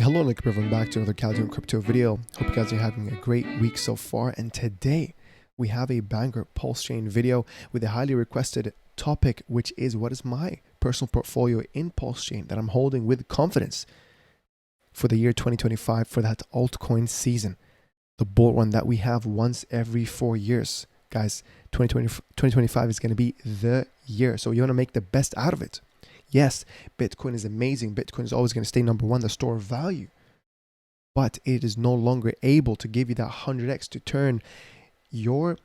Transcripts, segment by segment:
Hello, and everyone, back to another Caldoon Crypto video. Hope you guys are having a great week so far. And today we have a banger PulseChain video with a highly requested topic, which is what is my personal portfolio in PulseChain that I'm holding with confidence for the year 2025 for that altcoin season, the bull run that we have once every 4 years. Guys, 2025 is going to be the year. So you want to make the best out of it. Yes, Bitcoin is amazing. Bitcoin is always going to stay number one, the store of value. But it is no longer able to give you that 100x to turn your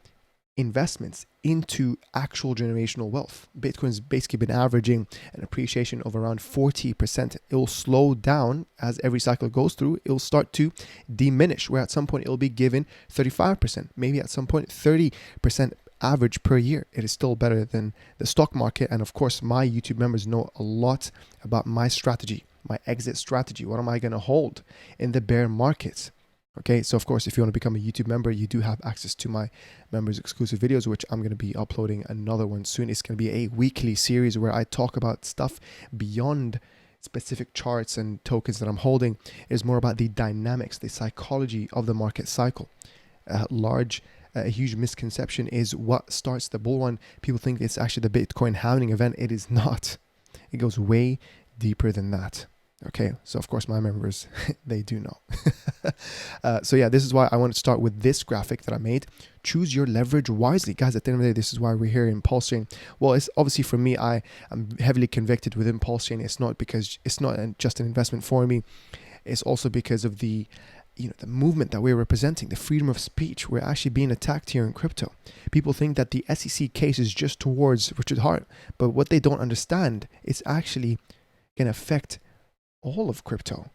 investments into actual generational wealth. Bitcoin's basically been averaging an appreciation of around 40%. It will slow down as every cycle goes through. It will start to diminish, where at some point it will be given 35%, maybe at some point 30% average per year. It is still better than the stock market. And of course, my YouTube members know a lot about my strategy, my exit strategy. What am I going to hold in the bear market? Okay, so of course, if you want to become a YouTube member, you do have access to my members exclusive videos, which I'm going to be uploading another one soon. It's going to be a weekly series where I talk about stuff beyond specific charts and tokens that I'm holding. It's more about the dynamics, the psychology of the market cycle. A huge misconception is what starts the bull run. People think it's actually the Bitcoin halving event. It is not. It goes way deeper than that. Okay, so of course my members, they do know. So yeah, this is why I want to start with this graphic that I made. Choose your leverage wisely. Guys, at the end of the day, this is why we're here in PulseChain. Well, it's obviously for me, I'm heavily convicted within PulseChain. It's not because it's not just an investment for me. It's also because of the movement that we're representing, the freedom of speech. We're actually being attacked here in crypto. People think that the SEC case is just towards Richard Hart, but what they don't understand, it's actually going to affect all of crypto.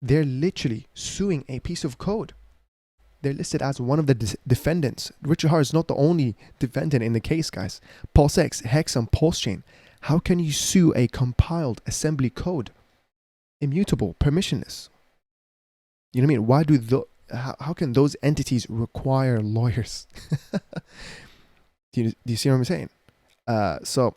They're literally suing a piece of code. They're listed as one of the defendants. Richard Hart is not the only defendant in the case, guys. PulseX, Hex, and PulseChain. How can you sue a compiled assembly code? Immutable, permissionless. You know what I mean? How can those entities require lawyers? Do you see what I'm saying? So,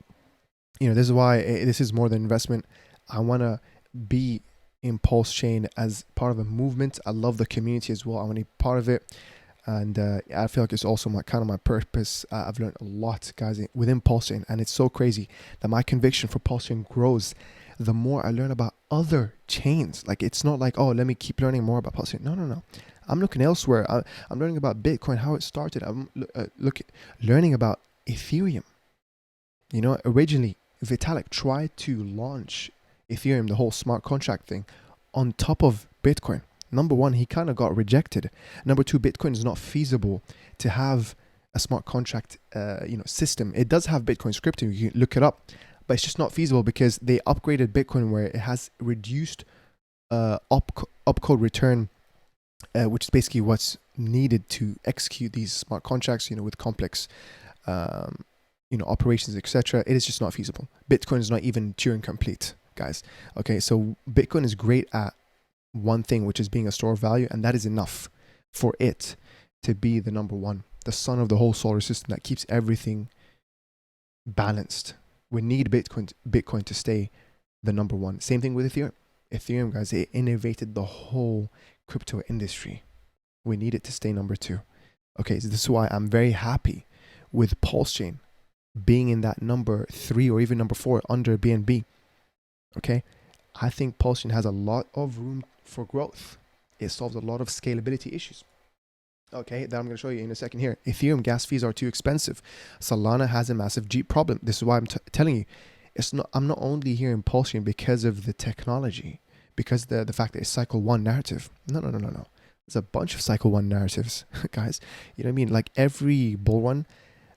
this is why this is more than investment. I want to be in PulseChain as part of a movement. I love the community as well. I want to be part of it. And I feel like it's also my purpose. I've learned a lot, guys, within PulseChain. And it's so crazy that my conviction for PulseChain grows the more I learn about other chains. Like, it's not like, oh, let me keep learning more about PulseChain. No. I'm looking elsewhere. I'm learning about Bitcoin, how it started. I'm learning about Ethereum. Originally, Vitalik tried to launch Ethereum, the whole smart contract thing, on top of Bitcoin. Number one, he kind of got rejected. Number two, Bitcoin is not feasible to have a smart contract system. It does have Bitcoin scripting. You can look it up. But it's just not feasible because they upgraded Bitcoin where it has reduced opcode return, which is basically what's needed to execute these smart contracts, with complex, operations, etc. It is just not feasible. Bitcoin is not even Turing complete, guys. Okay, so Bitcoin is great at one thing, which is being a store of value, and that is enough for it to be the number one, the sun of the whole solar system that keeps everything balanced. We need Bitcoin to stay the number one. Same thing with Ethereum. Ethereum, guys, it innovated the whole crypto industry. We need it to stay number two. Okay, so this is why I'm very happy with PulseChain being in that number 3 or even number 4 under BNB. Okay, I think PulseChain has a lot of room for growth. It solves a lot of scalability issues. Okay, that I'm going to show you in a second here. Ethereum gas fees are too expensive. Solana has a massive Jeep problem. This is why I'm telling you, I'm not only here in PulseChain because of the technology, because the fact that it's cycle 1 narrative. No. There's a bunch of cycle 1 narratives, guys. You know what I mean? Like every bull run,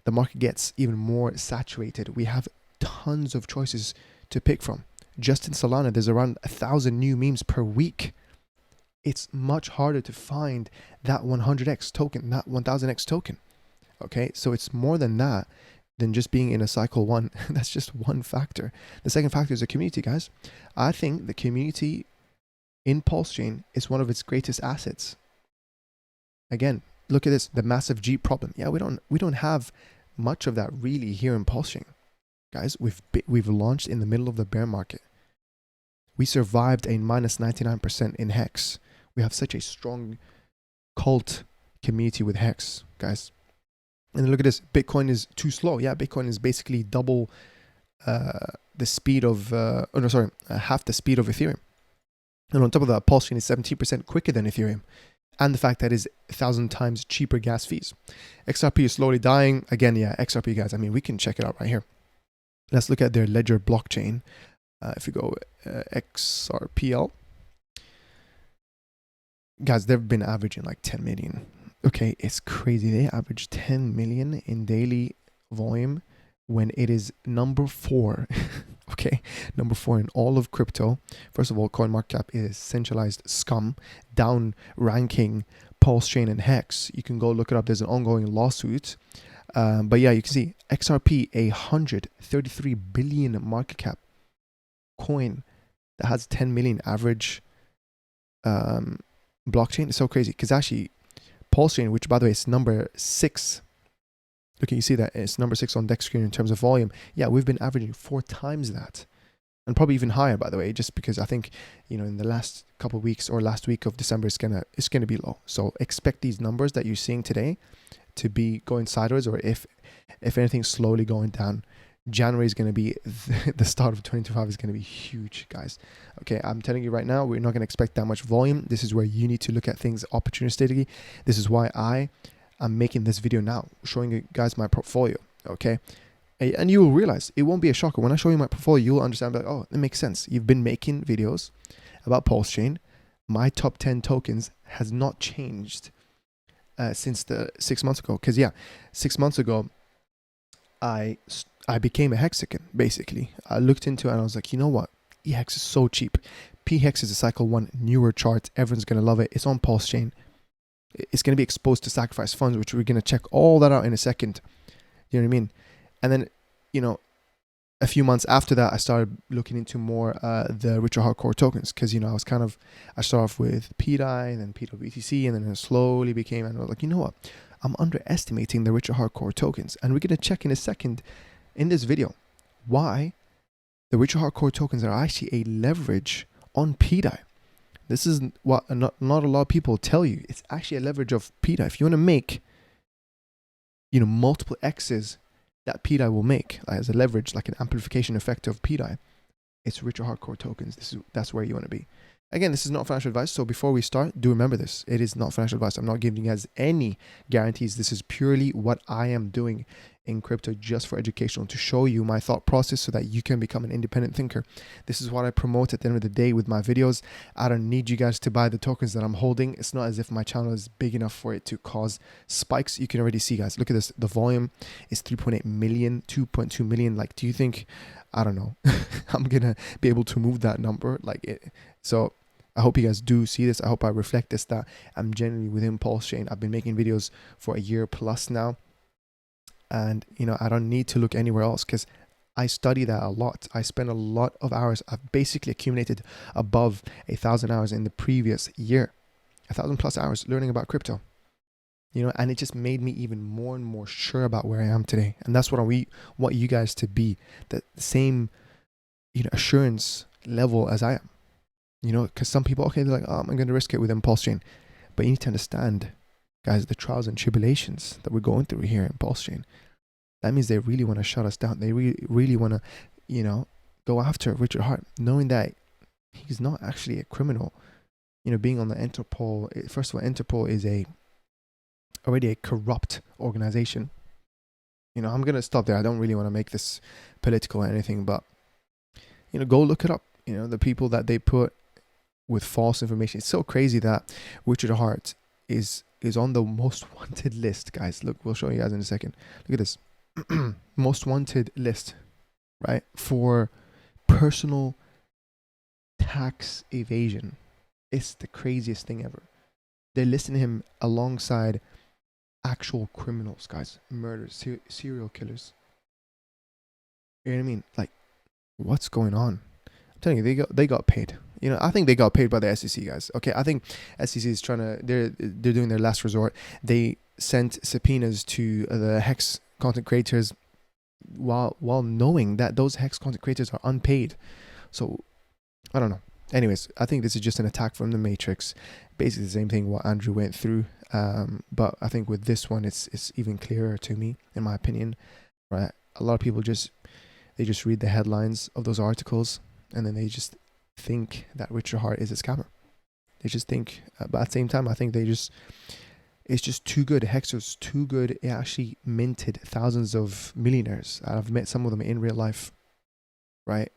the market gets even more saturated. We have tons of choices to pick from. Just in Solana, there's around 1,000 new memes per week. It's much harder to find that 100x token, that 1000x token. Okay, so it's more than that, than just being in a cycle 1. That's just one factor. The second factor is the community, guys. I think the community in PulseChain is one of its greatest assets. Again, look at this, the massive Jeep problem. Yeah, we don't have much of that really here in PulseChain. Guys, we've launched in the middle of the bear market. We survived a minus 99% in Hex. We have such a strong cult community with Hex, guys. And then look at this. Bitcoin is too slow. Yeah, Bitcoin is basically double the speed of, half the speed of Ethereum. And on top of that, PulseChain is 17% quicker than Ethereum. And the fact that it's 1,000 times cheaper gas fees. XRP is slowly dying. Again, yeah, XRP, guys. I mean, we can check it out right here. Let's look at their ledger blockchain. If you go XRPL, guys, they've been averaging like 10 million. Okay, it's crazy. They average 10 million in daily volume when it is number 4. Okay, number 4 in all of crypto. First of all, CoinMarketCap is centralized scum, down ranking PulseChain and Hex. You can go look it up. There's an ongoing lawsuit. But yeah, you can see XRP, 133 billion market cap coin that has 10 million average blockchain. It's so crazy because actually PulseChain, which by the way is number 6. Okay, you see that it's number 6 on deck screen in terms of volume. Yeah, we've been averaging 4 times that, and probably even higher, by the way, just because I think, you know, in the last couple of weeks or last week of December, it's gonna be low. So expect these numbers that you're seeing today to be going sideways, or if anything, slowly going down. January is going to be the start of 2025 is going to be huge, guys. Okay, I'm telling you right now, we're not going to expect that much volume. This is where you need to look at things opportunistically. This is why I'm making this video now, showing you guys my portfolio. Okay, and you will realize it won't be a shocker when I show you my portfolio. You'll understand, like, oh, it makes sense. You've been making videos about PulseChain. My top 10 tokens has not changed since the 6 months ago. Because yeah, 6 months ago, I became a hexagon, basically. I looked into it and I was like, you know what? EHEX is so cheap. PHEX is a cycle 1 newer chart. Everyone's going to love it. It's on PulseChain. It's going to be exposed to sacrifice funds, which we're going to check all that out in a second. You know what I mean? And then, you know, a few months after that, I started looking into more the richer hardcore tokens. Because, you know, I started off with PDAI, then PWTC, and then it slowly became, and I was like, you know what? I'm underestimating the richer hardcore tokens. And we're going to check in a second in this video why the richer hardcore tokens are actually a leverage on PDAI. This is what not a lot of people tell you. It's actually a leverage of PDAI. If you want to make, you know, multiple X's that PDAI will make as a leverage, like an amplification effect of PDAI, it's richer hardcore tokens. That's where you want to be. Again, this is not financial advice, so before we start, do remember this. It is not financial advice. I'm not giving you guys any guarantees. This is purely what I am doing in crypto just for educational, to show you my thought process so that you can become an independent thinker. This is what I promote at the end of the day with my videos. I don't need you guys to buy the tokens that I'm holding. It's not as if my channel is big enough for it to cause spikes. You can already see, guys, look at this. The volume is 3.8 million, 2.2 million. Like, do you think, I don't know, I'm going to be able to move that number? Like it. So I hope you guys do see this. I hope I reflect this, that I'm genuinely within PulseChain. I've been making videos for a year plus now. And, you know, I don't need to look anywhere else because I study that a lot. I spend a lot of hours. I've basically accumulated above 1,000 hours in the previous year, 1,000+ hours learning about crypto, you know, and it just made me even more and more sure about where I am today. And that's what we want you guys to be, the same, you know, assurance level as I am, you know, because some people, okay, they're like, oh, I'm going to risk it with PulseChain. But you need to understand, guys, the trials and tribulations that we're going through here in PulseChain. That means they really want to shut us down. They really want to, you know, go after Richard Hart, knowing that he's not actually a criminal. You know, being on the Interpol, first of all, Interpol is already a corrupt organization. You know, I'm going to stop there. I don't really want to make this political or anything, but, you know, go look it up. You know, the people that they put with false information. It's so crazy that Richard Hart is on the most wanted list, guys. Look, we'll show you guys in a second. Look at this. Most wanted list, right? For personal tax evasion. It's the craziest thing ever. They're listing him alongside actual criminals, guys. Murderers, serial killers. You know what I mean? Like, what's going on? I'm telling you, they got paid. You know, I think they got paid by the SEC, guys. Okay, I think SEC is trying to, they're doing their last resort. They sent subpoenas to the Hex content creators while knowing that those Hex content creators are unpaid. So, I don't know. Anyways, I think this is just an attack from the Matrix. Basically the same thing what Andrew went through. But I think with this one, it's even clearer to me, in my opinion. Right? A lot of people just read the headlines of those articles, and then they just think that Richard Hart is a scammer. They just think, but at the same time, I think it's just too good. Hexer's too good. It actually minted thousands of millionaires. I've met some of them in real life, right?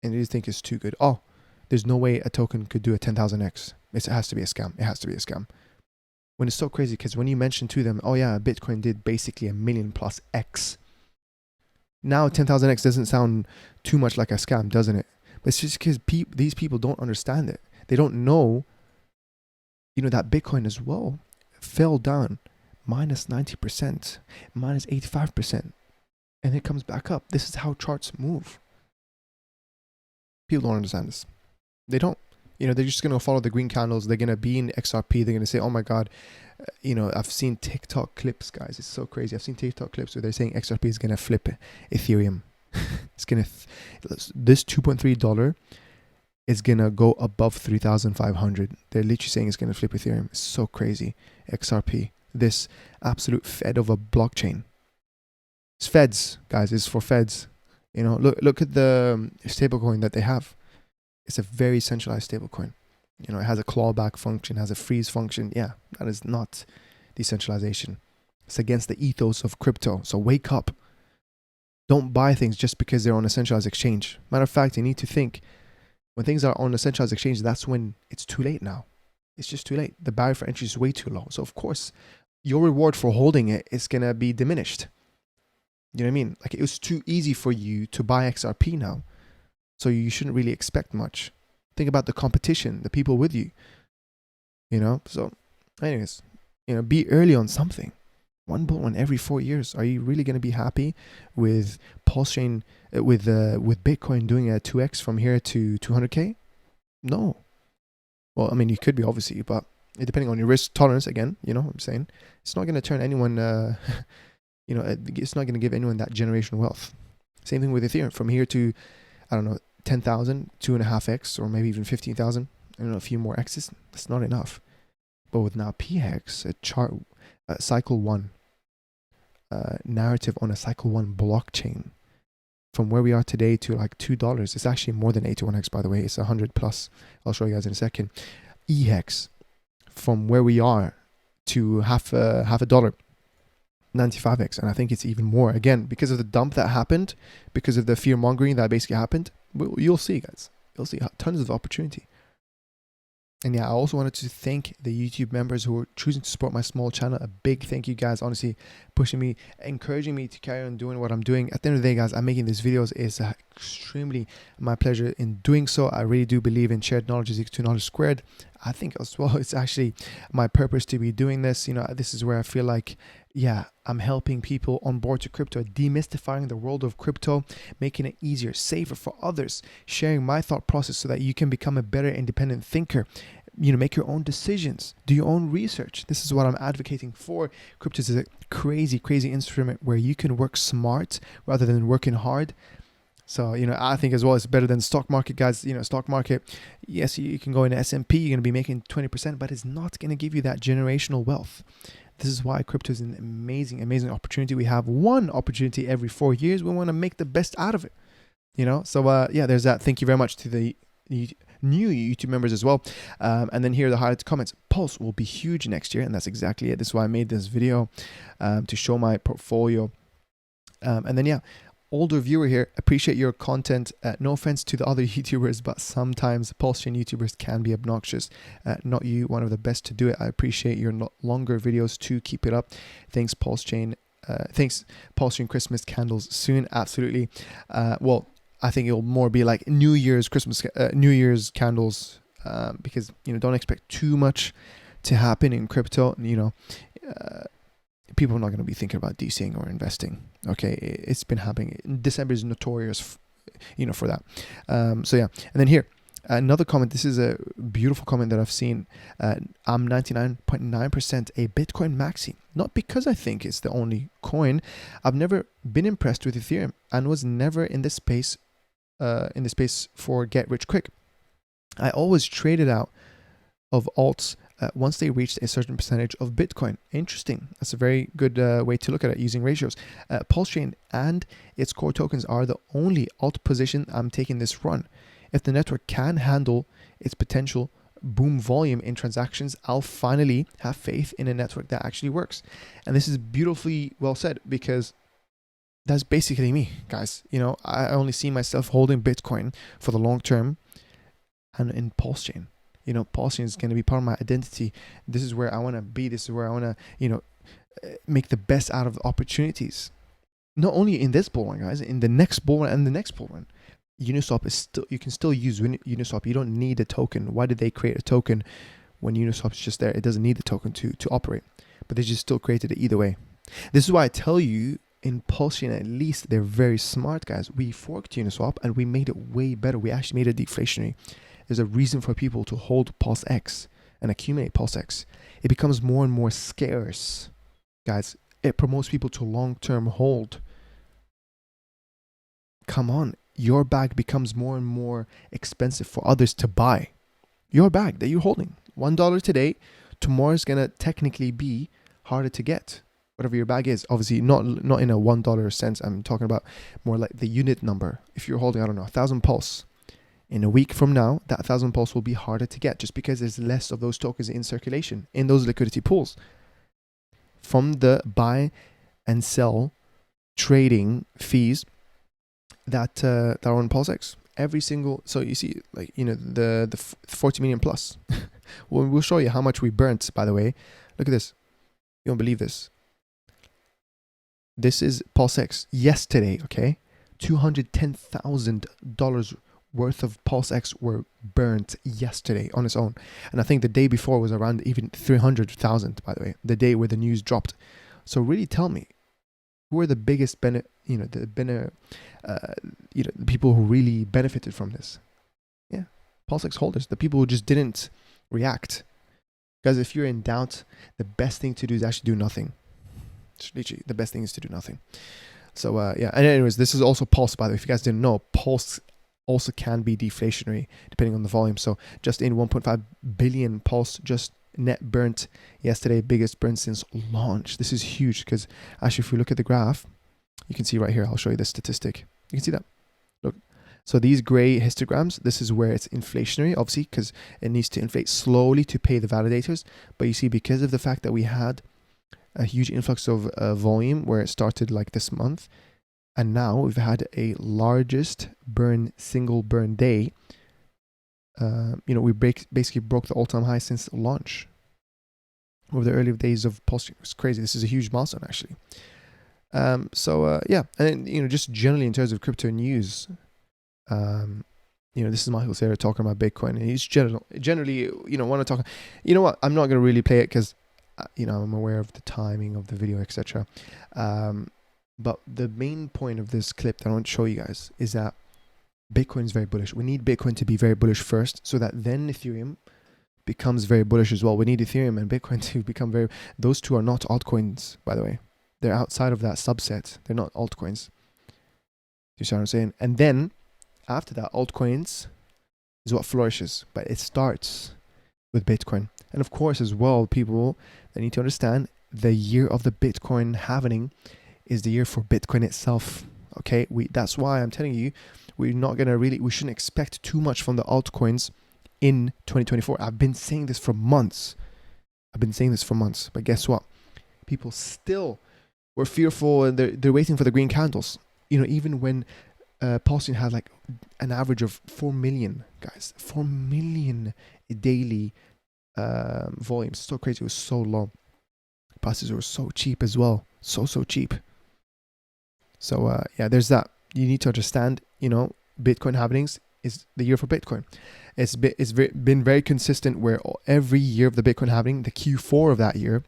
And they just think it's too good. Oh, there's no way a token could do a 10,000x. It has to be a scam. It has to be a scam. When it's so crazy, because when you mention to them, oh yeah, Bitcoin did basically 1,000,000 plus X. Now 10,000x doesn't sound too much like a scam, doesn't it? But it's just because these people don't understand it. They don't know, that Bitcoin as well fell down minus 90%, minus 85%, and it comes back up. This is how charts move. People don't understand this. They don't. They're just going to follow the green candles. They're going to be in XRP. They're going to say, oh my God, I've seen TikTok clips, guys. It's so crazy. I've seen TikTok clips where they're saying XRP is going to flip Ethereum. It's going to, this $2.3 is going to go above 3,500. They're literally saying it's going to flip Ethereum. It's so crazy. XRP, this absolute fed of a blockchain. It's feds, guys. It's for feds. Look at the stablecoin that they have. It's a very centralized stablecoin. It has a clawback function, has a freeze function. Yeah, that is not decentralization. It's against the ethos of crypto. So wake up. Don't buy things just because they're on a centralized exchange. Matter of fact, you need to think, when things are on a centralized exchange, that's when it's too late now. It's just too late. The barrier for entry is way too low. So of course, your reward for holding it is going to be diminished. You know what I mean? Like, it was too easy for you to buy XRP now. So you shouldn't really expect much. Think about the competition, the people with you. So anyways, be early on something. One bull run every 4 years. Are you really going to be happy with PulseChain, with Bitcoin doing a 2x from here to 200K? No. Well, I mean, you could be, obviously, but depending on your risk tolerance, again, what I'm saying, it's not going to turn anyone, it's not going to give anyone that generational wealth. Same thing with Ethereum. From here to, I don't know, 10,000, 2.5x, or maybe even 15,000. I don't know, a few more X's. That's not enough. But with now PX, a chart, cycle 1, narrative on a cycle 1 blockchain, from where we are today to like $2. It's actually more than 81x, by the way. It's 100 plus. I'll show you guys in a second. EX, from where we are to half a dollar, 95x. And I think it's even more, again, because of the dump that happened, because of the fear mongering that basically happened. You'll see, guys. You'll see tons of opportunity. And yeah, I also wanted to thank the YouTube members who are choosing to support my small channel. A big thank you, guys. Honestly, pushing me, encouraging me to carry on doing what I'm doing. At the end of the day, guys, I'm making these videos. It's extremely my pleasure in doing so. I really do believe in shared knowledge is equal to knowledge squared. I think as well, it's actually my purpose to be doing this. This is where I feel like, yeah, I'm helping people on board to crypto, demystifying the world of crypto, making it easier, safer for others, sharing my thought process so that you can become a better independent thinker. Make your own decisions, do your own research. This is what I'm advocating for. Crypto is a crazy, crazy instrument where you can work smart rather than working hard. So, I think as well, it's better than the stock market, guys. Stock market, yes, you can go in S&P, you're going to be making 20%, but it's not going to give you that generational wealth. This is why crypto is an amazing, amazing opportunity. We have one opportunity every 4 years. We want to make the best out of it, So, yeah, there's that. Thank you very much to the new YouTube members as well. And then here are the highlights comments. Pulse will be huge next year, and that's exactly it. This is why I made this video, to show my portfolio. And then, yeah, older viewer here, appreciate your content. No offense to the other YouTubers, but sometimes PulseChain YouTubers can be obnoxious. Not you, one of the best to do it. I appreciate your longer videos too. Keep it up. Thanks, PulseChain. Thanks, PulseChain Christmas candles soon. Absolutely. Well, I think it'll more be like New Year's candles, because don't expect too much to happen in crypto. People are not going to be thinking about DCing or investing. Okay, it's been happening. December is notorious, for that. So yeah, and then here, another comment. This is a beautiful comment that I've seen. I'm 99.9% a Bitcoin Maxi. Not because I think it's the only coin. I've never been impressed with Ethereum and was never in this space for get rich quick. I always traded out of alts once they reached a certain percentage of Bitcoin. Interesting. That's a very good way to look at it using ratios. PulseChain and its core tokens are the only alt position I'm taking this run. If the network can handle its potential boom volume in transactions, I'll finally have faith in a network that actually works. And this is beautifully well said, because that's basically me, guys. You know, I only see myself holding Bitcoin for the long term and in PulseChain. You know, PulseChain is going to be part of my identity. This is where I want to be. This is where I want to, you know, make the best out of opportunities. Not only in this bull run, guys, in the next bull run and the next bull run. Uniswap is still, you can still use Uniswap. You don't need a token. Why did they create a token when Uniswap is just there? It doesn't need the token to operate, but they just still created it either way. This is why I tell you, in PulseChain at least, they're very smart, guys. We forked Uniswap and we made it way better. We actually made it deflationary. There's a reason for people to hold PulseX and accumulate PulseX. It becomes more and more scarce, guys. It promotes people to long-term hold. Come on. Your bag becomes more and more expensive for others to buy. Your bag that you're holding, $1 today, tomorrow is gonna technically be harder to get. Whatever your bag is, obviously not in a $1 sense. I'm talking about more like the unit number. If you're holding, I don't know, 1,000 Pulse, in a week from now, that 1,000 Pulse will be harder to get, just because there's less of those tokens in circulation in those liquidity pools. From the buy and sell trading fees that are on PulseX, every single, so you see, like, you know, the 40 million plus. We'll show you how much we burnt, by the way. Look at this. You won't believe this. This is PulseX yesterday, okay? $210,000 worth of PulseX were burnt yesterday on its own. And I think the day before was around even 300,000, by the way, the day where the news dropped. So really tell me, who are the biggest the people who really benefited from this? Yeah, PulseX holders, the people who just didn't react. Because if you're in doubt, the best thing to do is actually do nothing. Literally, the best thing is to do nothing. So yeah, and anyways, this is also Pulse, by the way. If you guys didn't know, Pulse also can be deflationary depending on the volume. So just in 1.5 billion Pulse just net burnt yesterday, biggest burn since launch. This is huge, because actually if we look at the graph, you can see right here, I'll show you the statistic. You can see that. Look. So these gray histograms, this is where it's inflationary, obviously, because it needs to inflate slowly to pay the validators. But you see, because of the fact that we had a huge influx of volume where it started like this month, and now we've had a largest single burn day. You know, we basically broke the all-time high since launch over the early days of Pulse. It's crazy. This is a huge milestone, actually. Yeah, and you know, just generally in terms of crypto news, you know, this is Michael Sarah talking about Bitcoin, and he's generally, you know, want to talk. You know what? I'm not going to really play it because, you know, I'm aware of the timing of the video, etc. But the main point of this clip that I want to show you guys is that Bitcoin is very bullish. We need Bitcoin to be very bullish first, so that then Ethereum becomes very bullish as well. We need Ethereum and Bitcoin to become very. Those two are not altcoins, by the way. They're outside of that subset. They're not altcoins. You see what I'm saying? And then after that, altcoins is what flourishes, but it starts with Bitcoin. And of course, as well, people, they need to understand the year of the Bitcoin halvening is the year for Bitcoin itself. Okay, that's why I'm telling you, we shouldn't expect too much from the altcoins in 2024. I've been saying this for months. But guess what? People still were fearful, and they're waiting for the green candles. You know, even when PulseChain had like an average of 4 million, guys, 4 million daily volumes. So crazy. It was so low. Prices were so cheap as well. So cheap. So yeah, there's that. You need to understand, you know, Bitcoin halvenings is the year for Bitcoin. It's been very consistent where every year of the Bitcoin halvening, the Q4 of that year,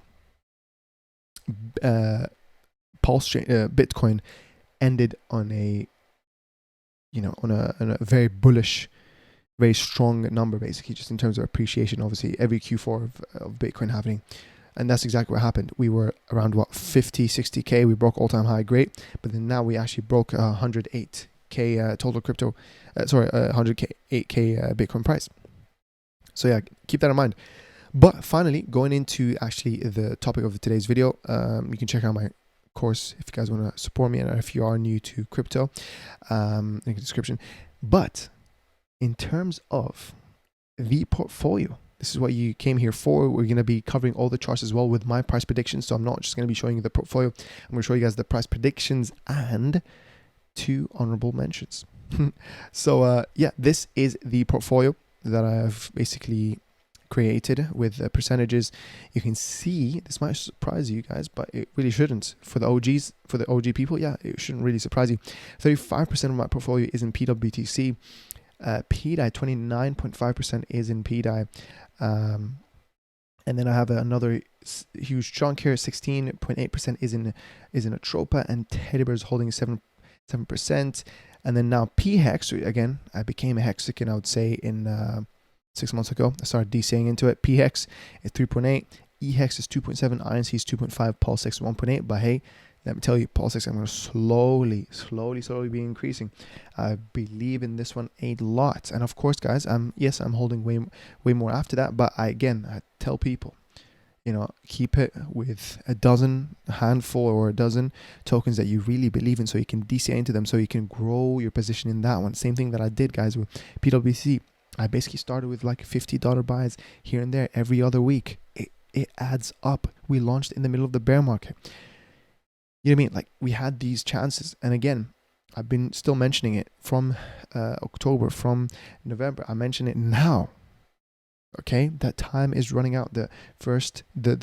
Bitcoin ended on a, you know, on a very bullish, very strong number, basically, just in terms of appreciation. Obviously, every Q4 of Bitcoin halvening. And that's exactly what happened. We were around 50, 60K. We broke all-time high, great. But then now we actually broke 108K total crypto, 108K Bitcoin price. So yeah, keep that in mind. But finally, going into actually the topic of today's video, you can check out my course if you guys want to support me, and if you are new to crypto, link in the description. But in terms of the portfolio, this is what you came here for. We're going to be covering all the charts as well with my price predictions. So I'm not just going to be showing you the portfolio. I'm going to show you guys the price predictions and 2 honorable mentions. So yeah, this is the portfolio that I've basically created with the percentages. You can see, this might surprise you guys, but it really shouldn't. For the OGs, for the OG people, yeah, it shouldn't really surprise you. 35% of my portfolio is in PWTC. PDAI, 29.5% is in PDAI. And then I have another huge chunk here. 16.8% is in Atropa, and Teddy Bear is holding 7%. And then now PHEX, again, I became a Hexican, I would say, in 6 months ago. I started DCing into it. PHEX is 3.8, EHEX is 2.7, INC is 2.5, PulseX 1.8. But hey, let me tell you, PulseX, I'm going to slowly be increasing. I believe in this one a lot. And of course, guys, yes, I'm holding way more after that. But I tell people, you know, keep it with a handful or a dozen tokens that you really believe in, so you can DCA into them, so you can grow your position in that one. Same thing that I did, guys, with PWC. I basically started with like $50 buys here and there every other week. It adds up. We launched in the middle of the bear market. You know what I mean? Like, we had these chances. And again, I've been still mentioning it from October, from November. I mention it now. Okay, that time is running out. The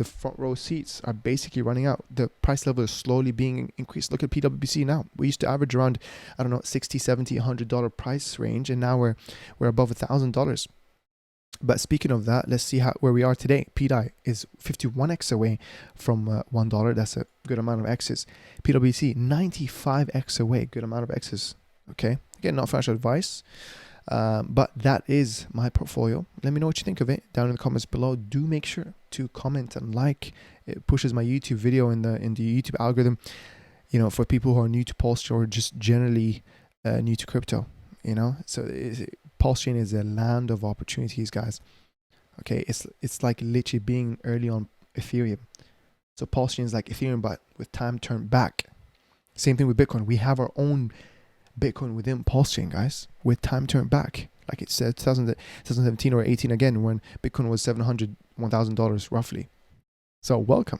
front row seats are basically running out. The price level is slowly being increased. Look at PWC now. We used to average around, I don't know, $60, $70, $100 price range, and now we're above $1,000. But speaking of that, let's see where we are today. PDAI is 51x away from $1. That's a good amount of X's. PWC 95x away, good amount of X's. Okay, again, not financial advice. But that is my portfolio. Let me know what you think of it down in the comments below. Do make sure to comment and like. It pushes my YouTube video in the YouTube algorithm, you know, for people who are new to PulseChain or just generally new to crypto, you know. So PulseChain is a land of opportunities, guys. Okay, it's like literally being early on Ethereum. So PulseChain is like Ethereum, but with time turned back. Same thing with Bitcoin. We have our own Bitcoin within PulseChain, guys, with time turned back. Like it said, 2017 or 18 again, when Bitcoin was $700, $1,000 roughly. So welcome.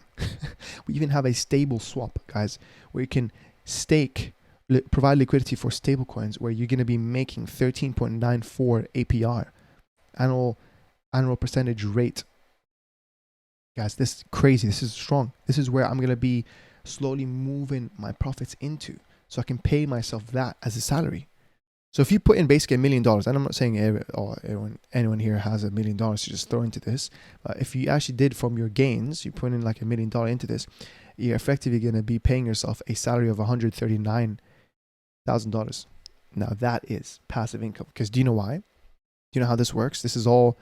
We even have a stable swap, guys, where you can provide liquidity for stable coins, where you're going to be making 13.94 APR, annual percentage rate. Guys, this is crazy. This is strong. This is where I'm going to be slowly moving my profits into, so I can pay myself that as a salary. So if you put in basically $1 million, and I'm not saying anyone here has $1 million to just throw into this, but if you actually did from your gains, you put in like $1 million into this, you're effectively going to be paying yourself a salary of $139,000. Now that is passive income. Because do you know why? Do you know how this works? This is all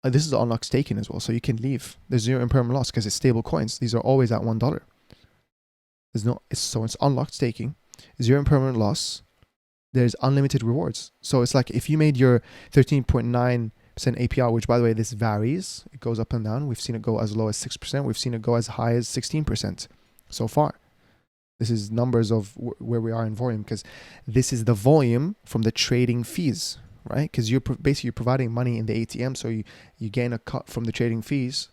unlocked staking as well. So you can leave. There's zero impermanent loss because it's stable coins. These are always at $1. So it's unlocked staking, zero impermanent loss. There's unlimited rewards. So it's like if you made your 13.9% APR, which by the way, this varies. It goes up and down. We've seen it go as low as 6%. We've seen it go as high as 16% so far. This is numbers of where we are in volume, because this is the volume from the trading fees, right? Because you're basically providing money in the ATM, so you gain a cut from the trading fees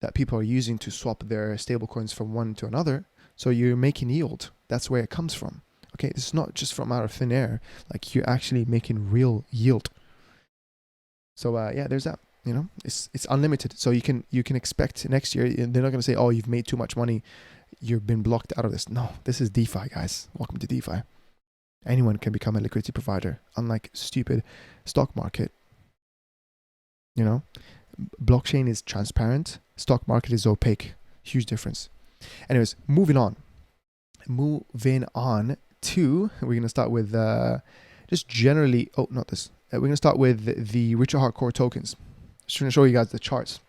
that people are using to swap their stable coins from one to another. So you're making yield. That's where it comes from. Okay, this is not just from out of thin air. Like, you're actually making real yield. So yeah, there's that. You know, it's unlimited. So you can expect next year. They're not going to say, oh, you've made too much money, you've been blocked out of this. No, this is DeFi, guys. Welcome to DeFi. Anyone can become a liquidity provider, unlike stupid stock market. You know, blockchain is transparent. Stock market is opaque. Huge difference. Anyways, moving on to, we're going to start with just generally, we're going to start with the Richard Hart core tokens. Just going to show you guys the charts.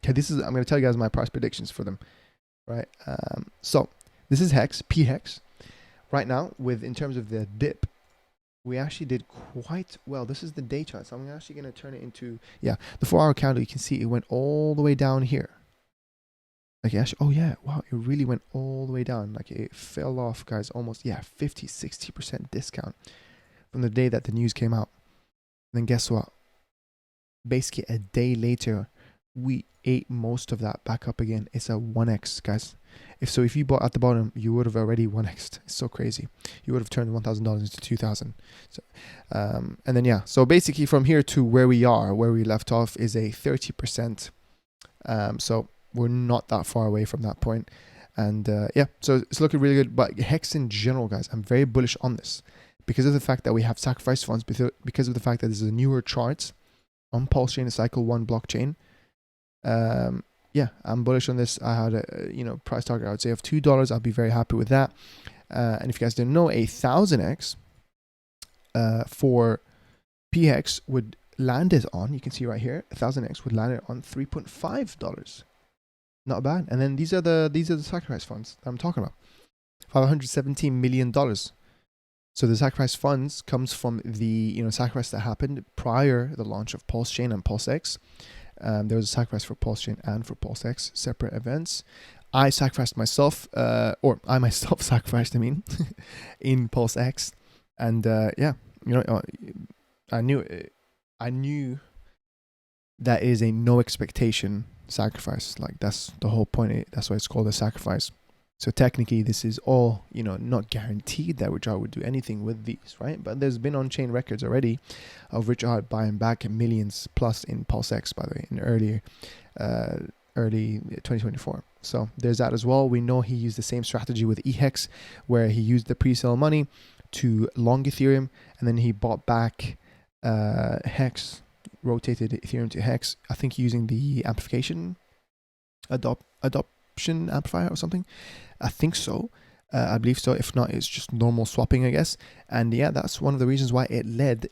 Okay, I'm going to tell you guys my price predictions for them, right? So this is PHEX right now. In terms of the dip, we actually did quite well. This is the day chart, so I'm actually going to turn it into, yeah, the 4-hour candle. You can see it went all the way down here. Like, actually, oh yeah, wow, it really went all the way down. Like, it fell off, guys, almost, yeah, 50-60% discount from the day that the news came out. And then guess what? Basically, a day later, we ate most of that back up again. It's a 1x, guys. If you bought at the bottom, you would have already 1x'd. It's so crazy. You would have turned $1,000 into $2,000. So, and then yeah. So basically, from here to where we left off, is a 30%. So we're not that far away from that point. And yeah, so it's looking really good. But Hex in general, guys, I'm very bullish on this because of the fact that we have sacrifice funds. Because of the fact that this is a newer chart on PulseChain, a Cycle 1 blockchain. Yeah, I'm bullish on this. I had a price target, I would say, of $2. I'll be very happy with that. And if you guys didn't know, a 1000x for PX would land it on, you can see right here, 1000x would land it on $3.5. Not bad. And then these are the sacrifice funds that I'm talking about. $517 million. So the sacrifice funds comes from the sacrifice that happened prior the launch of PulseChain and PulseX. There was a sacrifice for PulseChain and for PulseX, separate events. I sacrificed myself, or I myself sacrificed, in PulseX. And yeah, I knew that is a no expectation sacrifice. Like, that's the whole point. That's why it's called a sacrifice. So technically, this is all, not guaranteed that Richard would do anything with these, right? But there's been on-chain records already of Richard buying back millions plus in PulseX, by the way, in early 2024. So there's that as well. We know he used the same strategy with EHEX, where he used the pre-sale money to long Ethereum, and then he bought back Hex, rotated Ethereum to Hex, I think using the amplification adoption amplifier or something. I think so. I believe so. If not, it's just normal swapping, I guess. And yeah, that's one of the reasons why it led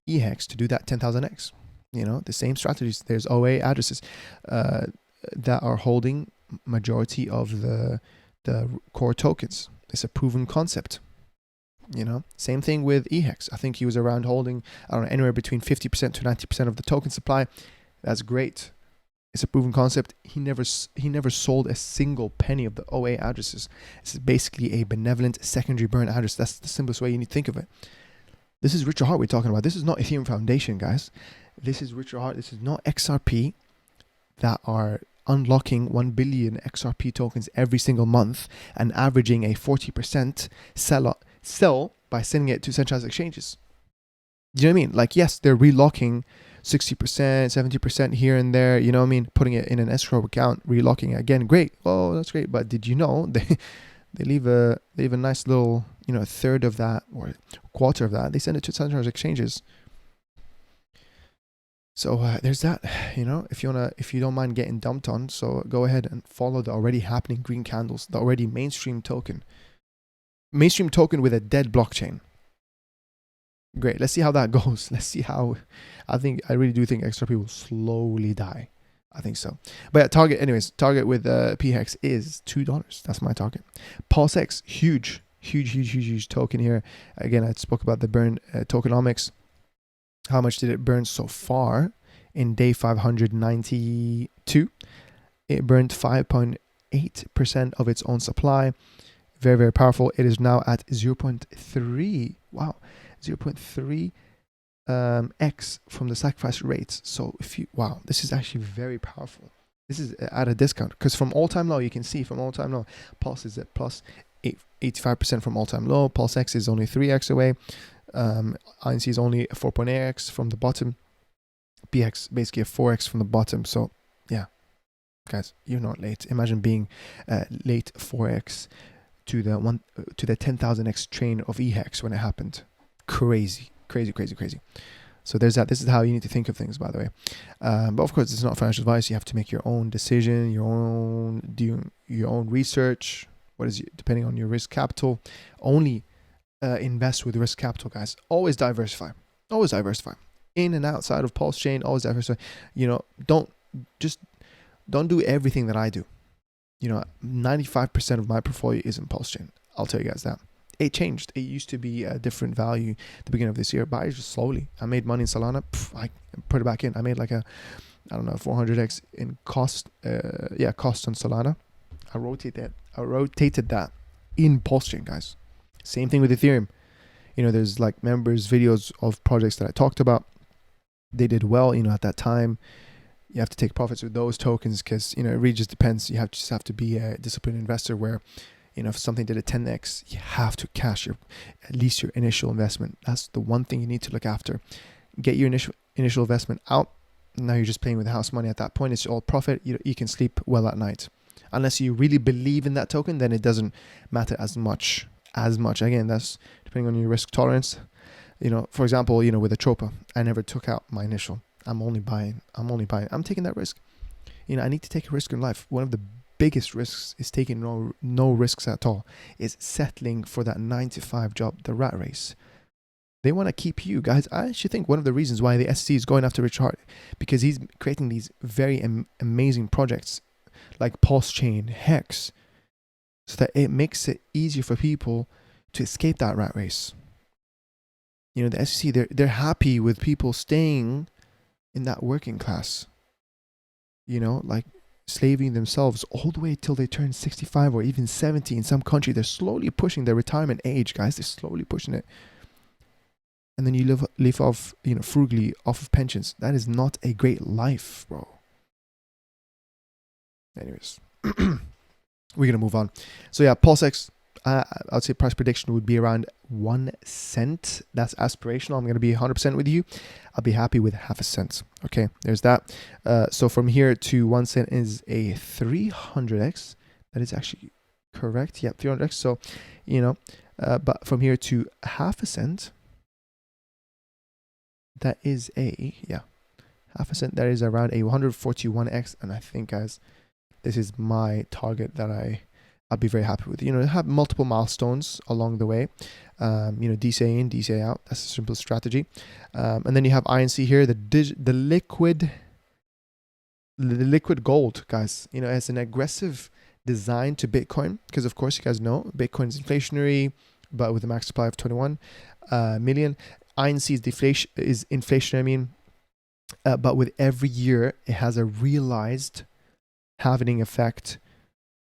EHEX to do that 10,000x. The same strategies. There's OA addresses that are holding majority of the core tokens. It's a proven concept. Same thing with EHEX. I think he was around holding, I don't know, anywhere between 50% to 90% of the token supply. That's great. It's a proven concept. He never sold a single penny of the OA addresses. It's basically a benevolent secondary burn address. That's the simplest way you need to think of it. This is Richard Hart we're talking about. This is not Ethereum Foundation, guys. This is Richard Hart. This is not XRP that are unlocking 1 billion XRP tokens every single month and averaging a 40% sell by sending it to centralized exchanges. Do you know what I mean? Like, yes, they're relocking 60%, 70% here and there, putting it in an escrow account, relocking it again. Great. Oh, that's great. But did you know they leave a nice little, a third of that or a quarter of that, they send it to centralized exchanges. So there's that, if you don't mind getting dumped on, so go ahead and follow the already happening green candles, the already mainstream token with a dead blockchain. Great. Let's see how that goes. Let's see how. I really do think XRP will slowly die. I think so. But yeah, target with PHEX is $2. That's my target. PulseX, huge token here. Again, I spoke about the burn tokenomics. How much did it burn so far in day 592? It burned 5.8% of its own supply. Very, very powerful. It is now at 0.3. Wow. 0.3 x from the sacrifice rates. So this is actually very powerful. This is at a discount because from all-time low, you can see from all-time low, Pulse is at plus 85% from all-time low. PulseX is only 3x away. INC is only 4.8x from the bottom. PX basically a 4x from the bottom. So yeah, guys, you're not late. Imagine being late 4x to the 10,000x train of EHEX when it happened. Crazy. So there's that. This is how you need to think of things, by the way. But of course, it's not financial advice. You have to make your own decision, do your own research. Depending on your risk capital. Only invest with risk capital, guys. Always diversify. In and outside of PulseChain, always diversify. Don't do everything that I do. 95% of my portfolio is in PulseChain. I'll tell you guys that. it changed. It used to be a different value at the beginning of this year, but I just slowly, I made money in Solana. I put it back in. I made like a, I don't know, 400x in cost. Cost on Solana. I rotated that in PulseChain, guys. Same thing with Ethereum. You know, there's like members videos of projects that I talked about. They did well, you know, at that time. You have to take profits with those tokens because, you know, it really just depends. You just have to be a disciplined investor where, you know, if something did a 10x, you have to cash at least your initial investment. That's the one thing you need to look after. Get your initial investment out. Now you're just playing with the house money at that point. It's all profit. You can sleep well at night. Unless you really believe in that token, then it doesn't matter as much. Again, that's depending on your risk tolerance. You know, for example, you know, with Atropa, I never took out my initial. I'm only buying. I'm taking that risk. You know, I need to take a risk in life. One of the biggest risks is taking no risks at all. Is settling for that 9-to-5 job, the rat race. They want to keep you guys. I actually think one of the reasons why the SEC is going after Rich Hart, because he's creating these very amazing projects like PulseChain, Hex, so that it makes it easier for people to escape that rat race. You know, the SEC, they're happy with people staying in that working class. You know, like slaving themselves all the way till they turn 65 or even 70 in some country. They're slowly pushing their retirement age, guys. They're slowly pushing it. And then you live off, you know, frugally off of pensions. That is not a great life, bro. Anyways, we're going to move on. So yeah, PulseX, I'd say price prediction would be around 1 cent. That's aspirational. I'm going to be 100% with you. I'll be happy with half a cent. Okay, there's that. So from here to 1 cent is a 300x. That is actually correct. Yeah, 300x. So, you know, but from here to half a cent, that is half a cent. That is around a 141x. And I think, guys, this is my target that I'll be very happy with. You know, have multiple milestones along the way. You know, DCA in, DCA out. That's a simple strategy. And then you have INC here, the liquid gold, guys. You know, as an aggressive design to Bitcoin, because of course you guys know Bitcoin is inflationary, but with a max supply of 21 million. INC is inflationary. I mean, but with every year it has a realized halving effect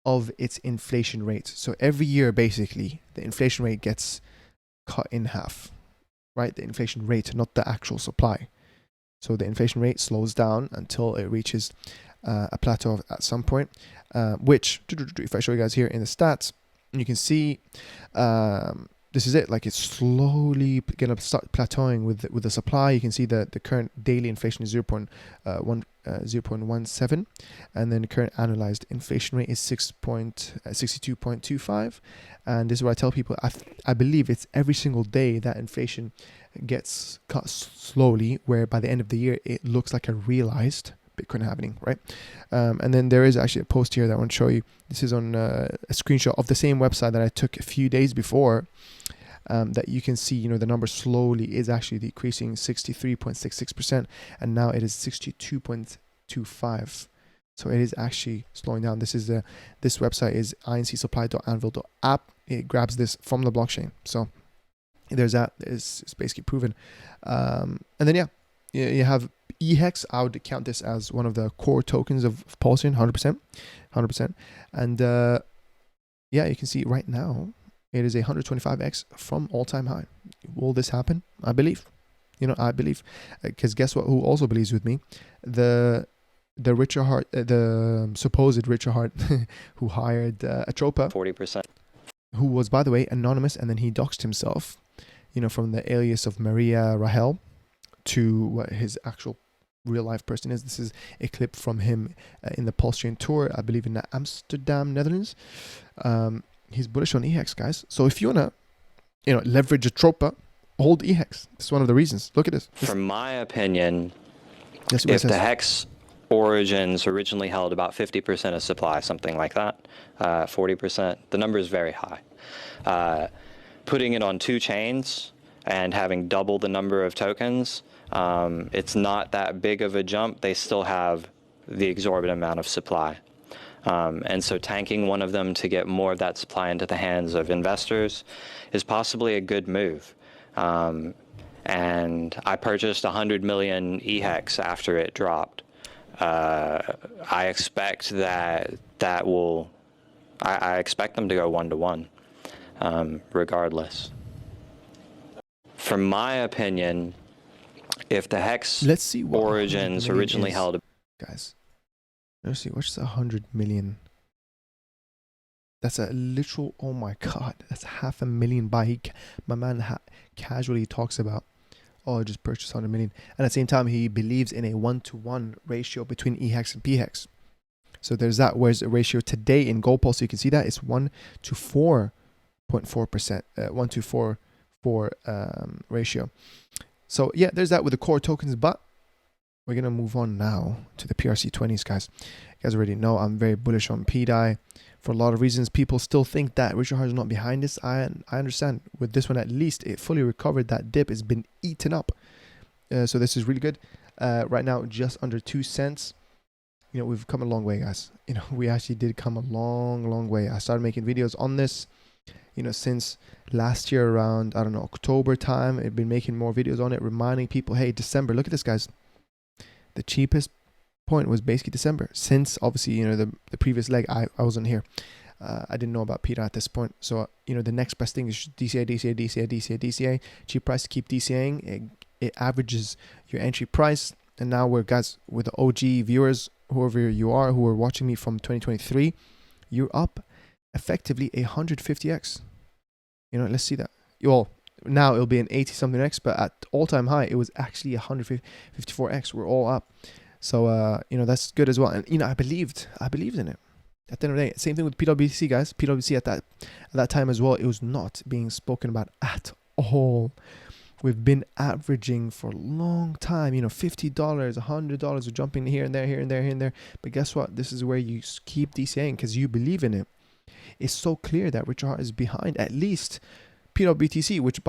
of its inflation rate. So every year, basically, the inflation rate gets cut in half, right? The inflation rate, not the actual supply. So the inflation rate slows down until it reaches a plateau at some point, which, if I show you guys here in the stats, you can see this is it. Like it's slowly going to start plateauing with the supply. You can see that the current daily inflation is 0.17, and then the current annualized inflation rate is 62.25. And this is what I tell people. I believe it's every single day that inflation gets cut slowly, where by the end of the year it looks like a realized Bitcoin happening, right? And then there is actually a post here that I want to show you. This is on a screenshot of the same website that I took a few days before. That you can see, you know, the number slowly is actually decreasing, 63.66%, and now it is 62.25. So it is actually slowing down. This website is incsupply.anvil.app. It grabs this from the blockchain. So there's that. It's basically proven. And then you have EHEX. I would count this as one of the core tokens of PulseChain, 100%. And you can see right now it is a 125x from all-time high. Will this happen? I believe. You know, I believe, because guess what? Who also believes with me? The Richard Hart, the supposed Richard Hart, who hired Atropa, 40%, who was, by the way, anonymous, and then he doxed himself. You know, from the alias of Maria Rahel to what his actual real life person is. This is a clip from him in the PulseChain tour, I believe in Amsterdam, Netherlands. He's bullish on EHEX, guys. So if you wanna, you know, leverage Atropa, hold EHEX. This is one of the reasons. Look at this. From my opinion, if the Hex origins originally held about 50% of supply, something like that, 40%, the number is very high. Putting it on 2 chains and having double the number of tokens, it's not that big of a jump. They still have the exorbitant amount of supply. And so tanking one of them to get more of that supply into the hands of investors is possibly a good move. And I purchased 100 million EHEX after it dropped. I expect I expect them to go 1-to-1, regardless. From my opinion, if the hex origins originally held, guys, let's see, what's 100 million? That's a literal, oh my god, that's 500,000 buy. My man casually talks about, oh, I just purchased 100 million, and at the same time he believes in a 1-to-1 ratio between EHEX and PHEX. So there's that. Whereas the ratio today in Gold Pulse, so you can see that it's 1 to 4.4%, 1 to 4 ratio. So yeah, there's that with the core tokens, but we're gonna move on now to the PRC20s, guys. You guys already know I'm very bullish on PDAI for a lot of reasons. People still think that Richard Hart is not behind this. I understand. With this one, at least it fully recovered that dip. It's been eaten up. So this is really good. Right now, just under 2 cents. You know, we've come a long way, guys. You know, we actually did come a long way. I started making videos on this, you know, since last year around, I don't know, October time. I've been making more videos on it, reminding people, hey, December, look at this, guys. The cheapest point was basically December. Since, obviously, you know, the previous leg, I wasn't here. I didn't know about PDAI at this point. So, you know, the next best thing is DCA. Cheap price to keep DCAing. It averages your entry price. And now we're, guys, with the OG viewers, whoever you are, who are watching me from 2023, you're up effectively 150x. You know, let's see that. Well, now it'll be an 80 something x, but at all-time high, it was actually 154x. We're all up. So, you know, that's good as well. And, you know, I believed in it. At the end of the day, same thing with PWC, guys. PWC at that time as well, it was not being spoken about at all. We've been averaging for a long time, you know, $50, $100, we're jumping here and there. But guess what? This is where you keep DCAing because you believe in it. It's so clear that Richard Hart is behind at least PWBTC, which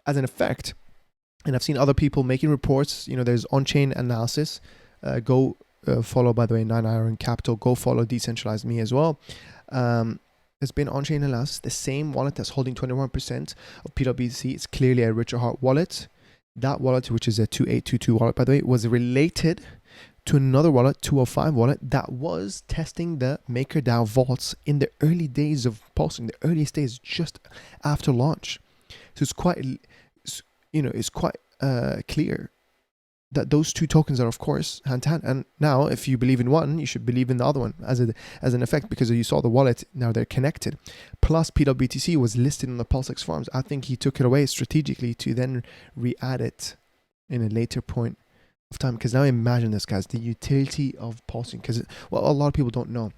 as an effect, and I've seen other people making reports, you know, there's on-chain analysis. Go follow, by the way, 9 Iron Capital. Go follow Decentralized Me as well. There's been on-chain analysis. The same wallet that's holding 21% of PWBTC is clearly a Richard Hart wallet. That wallet, which is a 2822 wallet, by the way, was related to another wallet, 205 wallet, that was testing the MakerDAO vaults in the early days of pulsing, the earliest days just after launch. So it's quite, you know, it's quite clear that those two tokens are, of course, hand to hand. And now, if you believe in one, you should believe in the other one as an effect, because you saw the wallet, now they're connected. Plus, PWBTC was listed on the PulseX farms. I think he took it away strategically to then re-add it in a later point of time. Because now imagine this, guys, the utility of pulsing. Because, well, a lot of people don't know.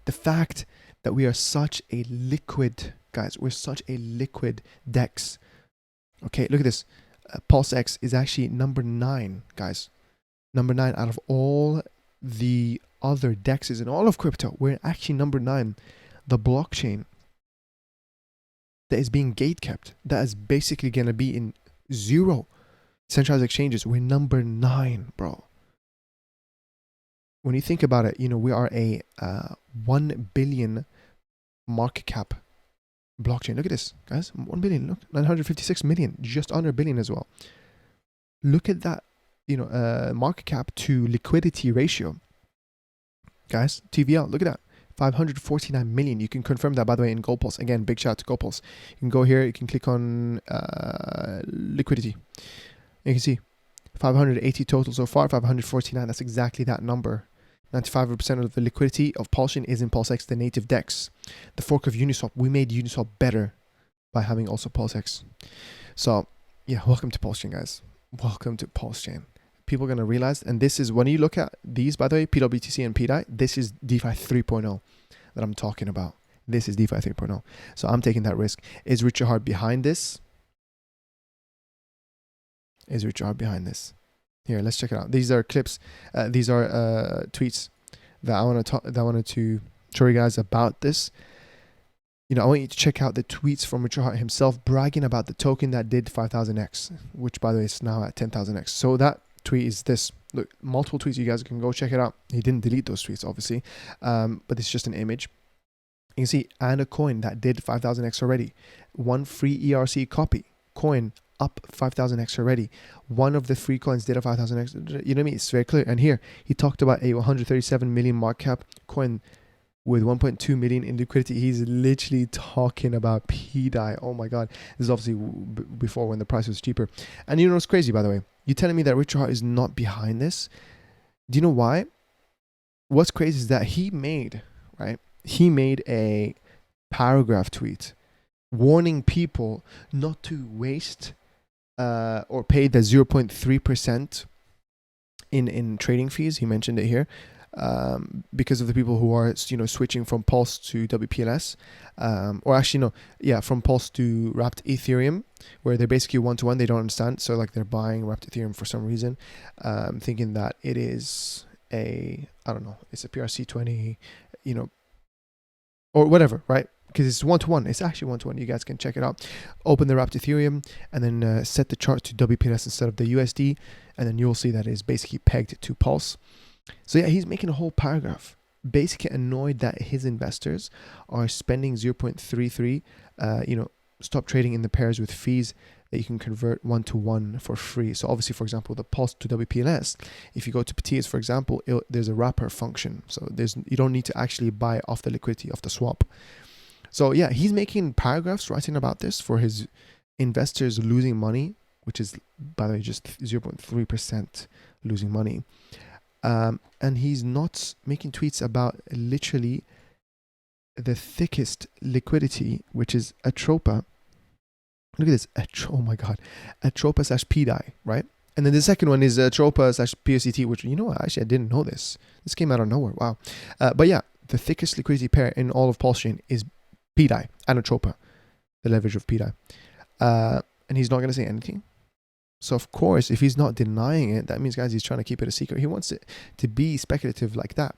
The fact that we are such a liquid, guys, we're such a liquid DEX. Okay, look at this. PulseX is actually number 9, guys. Number 9 out of all the other DEXs in all of crypto. We're actually number 9. The blockchain that is being gatekept, that is basically going to be in 0 centralized exchanges. We're number 9, bro. When you think about it, you know, we are a 1 billion market cap blockchain. Look at this, guys. 1 billion. Look, 956 million, just under a billion as well. Look at that, you know, market cap to liquidity ratio, guys. TVL. Look at that, 549 million. You can confirm that, by the way, in Gold Pulse. Again, big shout out to Gold Pulse. You can go here. You can click on liquidity. You can see 580 total so far. 549. That's exactly that number. 95% of the liquidity of PulseChain is in PulseX, the native DEX. The fork of Uniswap, we made Uniswap better by having also PulseX. So, yeah, welcome to PulseChain, guys. Welcome to PulseChain. People are going to realize, and this is, when you look at these, by the way, PWBTC and PDAI, this is DeFi 3.0 that I'm talking about. This is DeFi 3.0. So I'm taking that risk. Is Richard Hart behind this? Is Richard Hart behind this? Here, let's check it out. These are clips. These are tweets that I wanted to show you guys about this. You know, I want you to check out the tweets from Richard Hart himself bragging about the token that did 5,000x, which, by the way, is now at 10,000x. So that tweet is this. Look, multiple tweets. You guys can go check it out. He didn't delete those tweets, obviously, but it's just an image. You can see, and a coin that did 5,000x already. One free ERC copy coin up 5,000x already. One of the free coins did a 5,000x. You know what I mean? It's very clear. And here he talked about a 137 million market cap coin with 1.2 million in liquidity. He's literally talking about PDAI. Oh my God. This is obviously before when the price was cheaper. And you know what's crazy, by the way? You're telling me that Richard Hart is not behind this? Do you know why? What's crazy is that he made a paragraph tweet warning people not to waste or pay the 0.3% in trading fees. He mentioned it here. Because of the people who are, switching from Pulse to WPLS, from Pulse to wrapped Ethereum, where they're basically one-to-one. They don't understand, so like they're buying wrapped Ethereum for some reason, thinking that it is it's a PRC20, or whatever, right? Because it's one-to-one. It's actually one-to-one. You guys can check it out. Open the wrapped Ethereum and then set the chart to WPLS instead of the USD, and then you'll see that it's basically pegged to Pulse. So yeah, he's making a whole paragraph, basically annoyed that his investors are spending 0.33, stop trading in the pairs with fees that you can convert one-to-one for free. So obviously, for example, the Pulse to WPLS, if you go to Petias, for example, there's a wrapper function. So you don't need to actually buy off the liquidity of the swap. So yeah, he's making paragraphs writing about this for his investors losing money, which is, by the way, just 0.3% losing money. And he's not making tweets about literally the thickest liquidity, which is Atropa. Look at this. Oh my God. Atropa / PDAI, right? And then the second one is Atropa / PSCT, which, actually, I didn't know this. This came out of nowhere. Wow. But yeah, the thickest liquidity pair in all of PulseChain is PDAI and Atropa, the leverage of PDAI. And he's not going to say anything. So of course, if he's not denying it, that means, guys, he's trying to keep it a secret. He wants it to be speculative like that.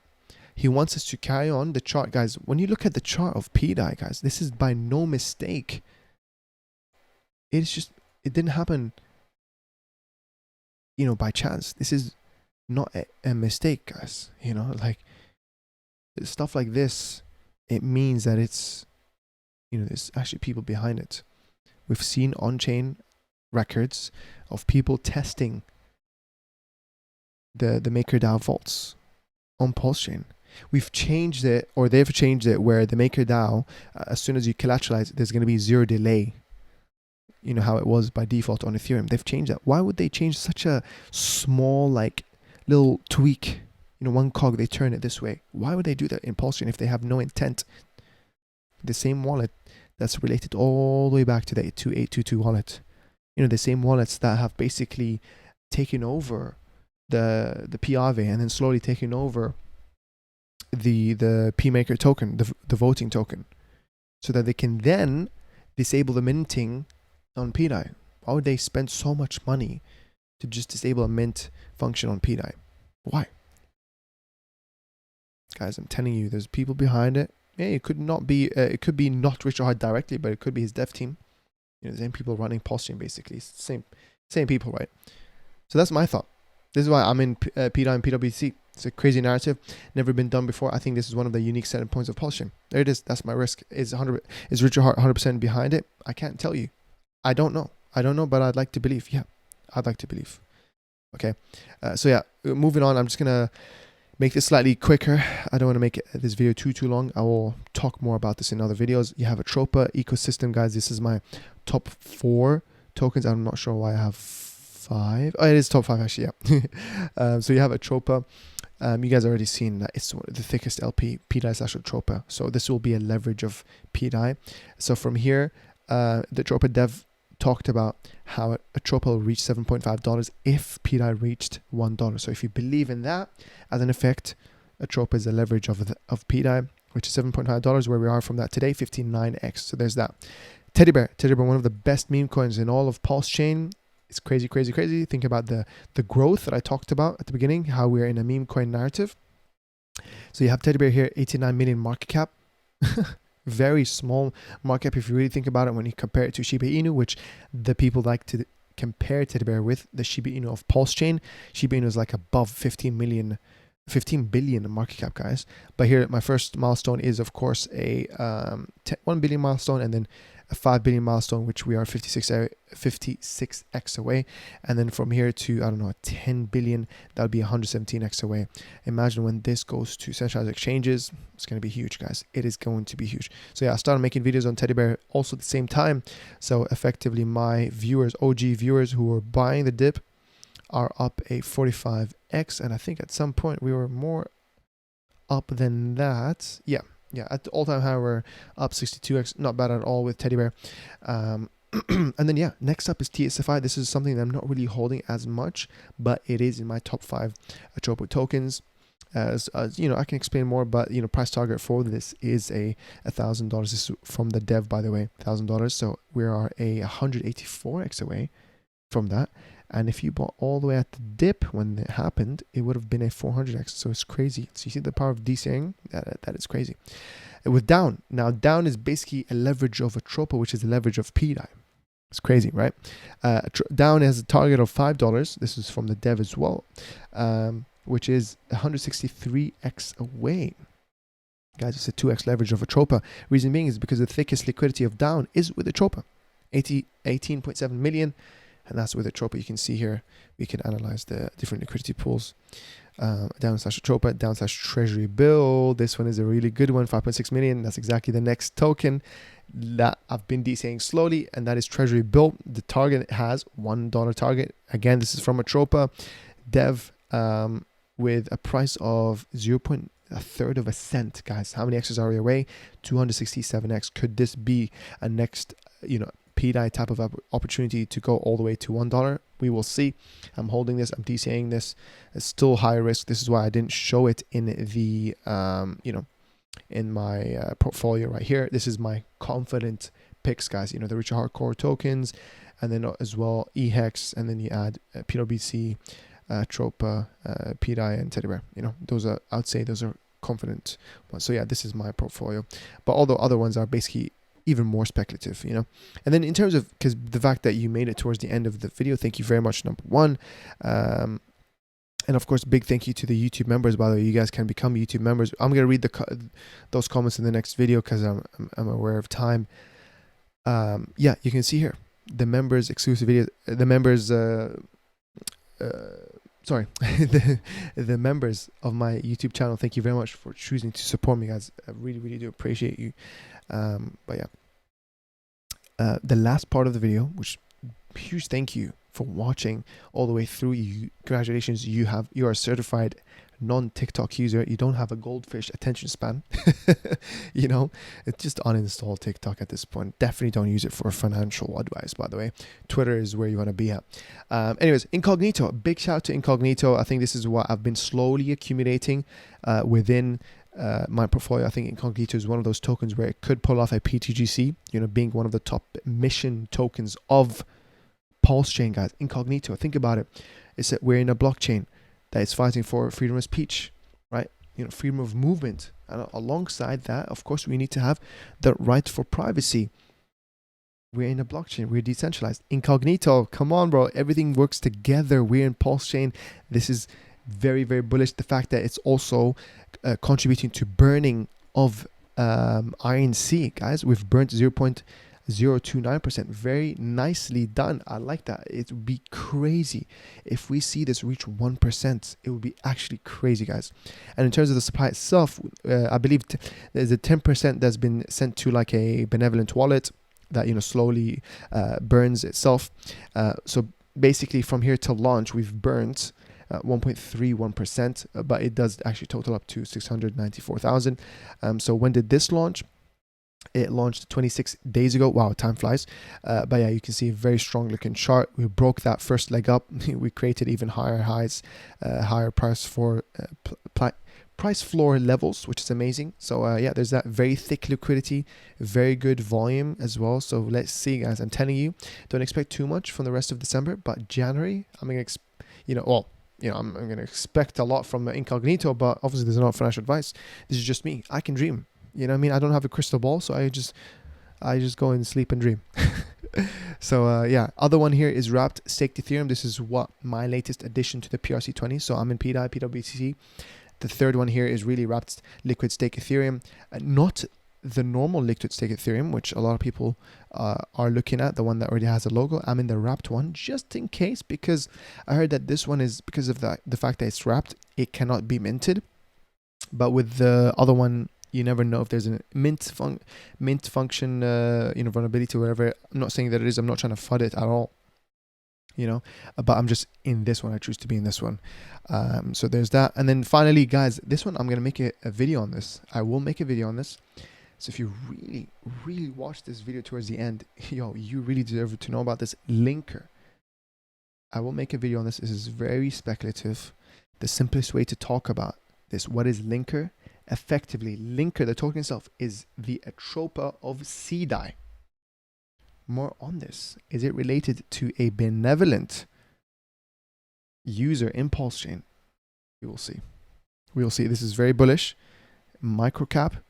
He wants us to carry on the chart, guys. When you look at the chart of PDAI, guys, this is by no mistake. It didn't happen, by chance. This is not a mistake, guys. Like stuff like this, it means that it's, there's actually people behind it. We've seen on-chain records of people testing the MakerDAO vaults on PulseChain. We've changed it, or they've changed it, where the MakerDAO, as soon as you collateralize, there's going to be 0 delay. How it was by default on Ethereum. They've changed that. Why would they change such a small, little tweak? One cog, they turn it this way. Why would they do that in PulseChain if they have no intent? The same wallet that's related all the way back to the 2822 wallet. The same wallets that have basically taken over the PAVE and then slowly taken over the PMaker token, the voting token, so that they can then disable the minting on PDAI. Why would they spend so much money to just disable a mint function on PDAI? Why? Guys, I'm telling you, there's people behind it. Yeah, it could not be. It could be not Richard Hart directly, but it could be his dev team. The same people running PulseChain, basically. It's the same people, right? So that's my thought. This is why I'm in PDAI and PWC. It's a crazy narrative, never been done before. I think this is one of the unique selling points of PulseChain. There it is. That's my risk. Is Richard Hart 100% behind it? I can't tell you. I don't know, but I'd like to believe. Yeah, I'd like to believe. Okay. So yeah, moving on. I'm just gonna make this slightly quicker. I don't want to make this video too long. I will talk more about this in other videos. You have a Atropa ecosystem, guys. This is my top 4 tokens. I'm not sure why I have 5. Oh, it is top 5 actually. Yeah. So you have Atropa. You guys already seen that it's the thickest LP, PDAI / Atropa. So this will be a leverage of PDAI. So from here, the Atropa dev talked about how Atropa will reach $7.5 if PDAI reached $1. So if you believe in that, as an effect, Atropa is a leverage of PDAI, which is $7.5, where we are from that today, 59x. So there's that. Teddy Bear, one of the best meme coins in all of PulseChain. It's crazy, crazy, crazy. Think about the growth that I talked about at the beginning, how we're in a meme coin narrative. So you have Teddy Bear here, 89 million market cap. Very small market cap if you really think about it when you compare it to Shiba Inu, which the people like to compare Teddy Bear with the Shiba Inu of PulseChain. Shiba Inu is like above 15 billion market cap, guys. But here, my first milestone is, of course, a 1 billion milestone, and then a 5 billion milestone, which we are 56x away. And then from here to, I don't know, 10 billion, that would be 117x away. Imagine when this goes to centralized exchanges, it's going to be huge, guys. It is going to be huge. So yeah, I started making videos on Teddy Bear also at the same time. So effectively, my viewers, OG viewers who were buying the dip, are up a 45x, and I think at some point we were more up than that. Yeah, at the all-time high we're up 62x, not bad at all with Teddy Bear. And then yeah, next up is TSFI. This is something that I'm not really holding as much, but it is in my top 5 Atropa tokens. As you know, I can explain more, but you know, price target for this is a $1,000. This is from the dev, by the way, $1,000. So we are a 184x away from that. And if you bought all the way at the dip when it happened, it would have been a 400x. So it's crazy. So you see the power of DCing? That is crazy. With down. Now, down is basically a leverage of Atropa, which is a leverage of PDAI. It's crazy, right? Down has a target of $5. This is from the dev as well, which is 163x away. Guys, it's a 2x leverage of Atropa. Reason being is because the thickest liquidity of down is with Atropa. 18.7 million. And that's with Atropa. You can see here, we can analyze the different liquidity pools. Down slash Atropa, down slash treasury bill. This one is a really good one, 5.6 million. That's exactly the next token that I've been DCing slowly, and that is treasury bill. The target has $1 target. Again, this is from Atropa dev, with a price of 0.1 of a cent, guys. How many X's are we away? 267x. Could this be a next, you know, PDAI type of opportunity to go all the way to $1? We will see. I'm holding this. I'm DCing this. It's still high risk. This is why I didn't show it in the you know, in my portfolio right here. This is my confident picks, guys. You know, the richer hardcore tokens, and then as well EHEX, and then you add PWC, Atropa, PDAI, and Teddy Bear. You know, those are, I would say those are confident ones. So yeah, this is my portfolio. But all the other ones are basically even more speculative, you know. And then in terms of, because the fact that you made it towards the end of the video, thank you very much, number one. And of course, big thank you to the YouTube members. By the way, you guys can become YouTube members. I'm gonna read those comments in the next video because I'm aware of time. Yeah, you can see here the members exclusive videos, the members sorry, the members of my YouTube channel. Thank you very much for choosing to support me, guys. I really do appreciate you. But yeah, the last part of the video, which huge thank you for watching all the way through. You, congratulations, you are a certified non-TikTok user. You don't have a goldfish attention span. You know, it's just uninstall TikTok at this point. Definitely don't use it for financial advice, by the way. Twitter is where you want to be at. Anyways, Incognito, big shout out to Incognito. I think this is what I've been slowly accumulating within my portfolio. I think Incognito is one of those tokens where it could pull off a PTGC, you know, being one of the top mission tokens of PulseChain, guys. Incognito, think about it. It's that we're in a blockchain that is fighting for freedom of speech, right? You know, freedom of movement. And alongside that, of course, we need to have the right for privacy. We're in a blockchain. We're decentralized. Incognito, come on, bro. Everything works together. We're in PulseChain. This is very bullish. The fact that it's also contributing to burning of INC, guys. We've burnt 0.029%. Very nicely done. I like that. It would be crazy if we see this reach 1%. It would be actually crazy, guys. And in terms of the supply itself, I believe there's a 10% that's been sent to like a benevolent wallet that, you know, slowly burns itself. So basically from here to launch, we've burnt 1.31%, but it does actually total up to 694,000. So when did this launch? It launched 26 days ago. Wow, time flies. But yeah, you can see a very strong looking chart. We broke that first leg up. We created even higher highs, higher price for price floor levels, which is amazing. So yeah, there's that very thick liquidity, very good volume as well. So let's see, guys. I'm telling you, don't expect too much from the rest of December, but January, I'm gonna, I'm gonna expect a lot from Incognito. But obviously, there's not financial advice. This is just me. I can dream. You know what I mean? I don't have a crystal ball, so I just go and sleep and dream. So yeah, other one here is wrapped staked Ethereum. This is what my latest addition to the PRC20. So I'm in PDAI, PWCC. The third one here is really wrapped liquid stake Ethereum, not the normal liquid stake Ethereum, which a lot of people are looking at, the one that already has a logo. I'm in the wrapped one just in case, because I heard that this one is, because of the fact that it's wrapped, it cannot be minted. But with the other one, you never know if there's a mint function, vulnerability or whatever. I'm not saying that it is. I'm not trying to FUD it at all, but I'm just in this one. I choose to be in this one. So there's that. And then finally, guys, this one, I'm going to make a video on this. I will make a video on this. So if you really, really watch this video towards the end, you really deserve to know about this linker. I will make a video on this. This is very speculative. The simplest way to talk about this, what is linker? Effectively, linker, the token itself, is the Atropa of CDAI. More on this. Is it related to a benevolent user in PulseChain? We will see. We will see. This is very bullish. Microcap.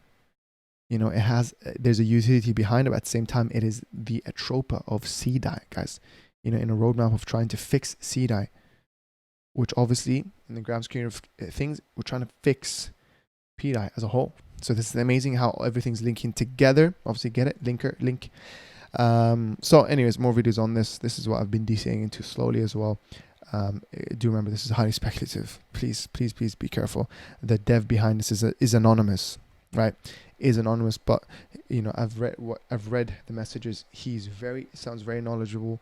There's a utility behind it, but at the same time, it is the Atropa of CDAI, guys. In a roadmap of trying to fix CDAI, which obviously, in the grand scheme of things, we're trying to fix PDAI as a whole. So this is amazing how everything's linking together. Obviously, get it? Link. So anyways, more videos on this. This is what I've been DCing into slowly as well. Do remember, this is highly speculative. Please be careful. The dev behind this is anonymous, right? Is anonymous, but I've read the messages. He sounds very knowledgeable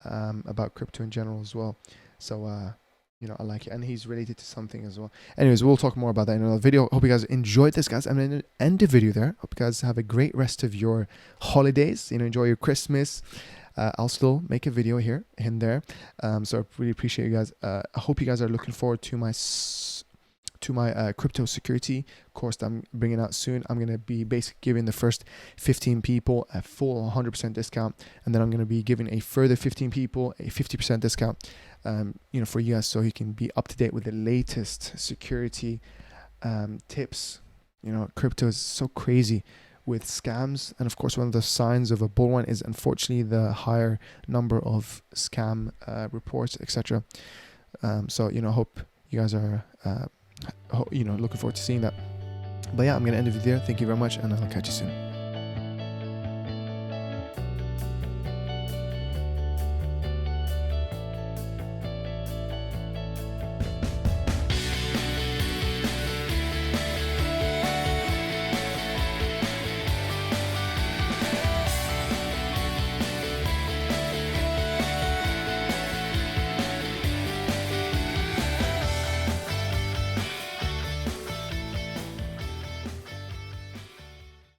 about crypto in general as well. So I like it, and he's related to something as well. Anyways, we'll talk more about that in another video. Hope you guys enjoyed this, guys. I'm gonna end the video there. Hope you guys have a great rest of your holidays. Enjoy your Christmas. I'll still make a video here and there. So I really appreciate you guys. I hope you guys are looking forward to my crypto security course that I'm bringing out soon. I'm going to be basically giving the first 15 people a full 100% discount, and then I'm going to be giving a further 15 people a 50% discount, for you guys, so you can be up to date with the latest security tips. Crypto is so crazy with scams, and of course one of the signs of a bull run is unfortunately the higher number of scam reports, etc. So hope you guys are looking forward to seeing that. But yeah, I'm gonna end the video there. Thank you very much, and I'll catch you soon.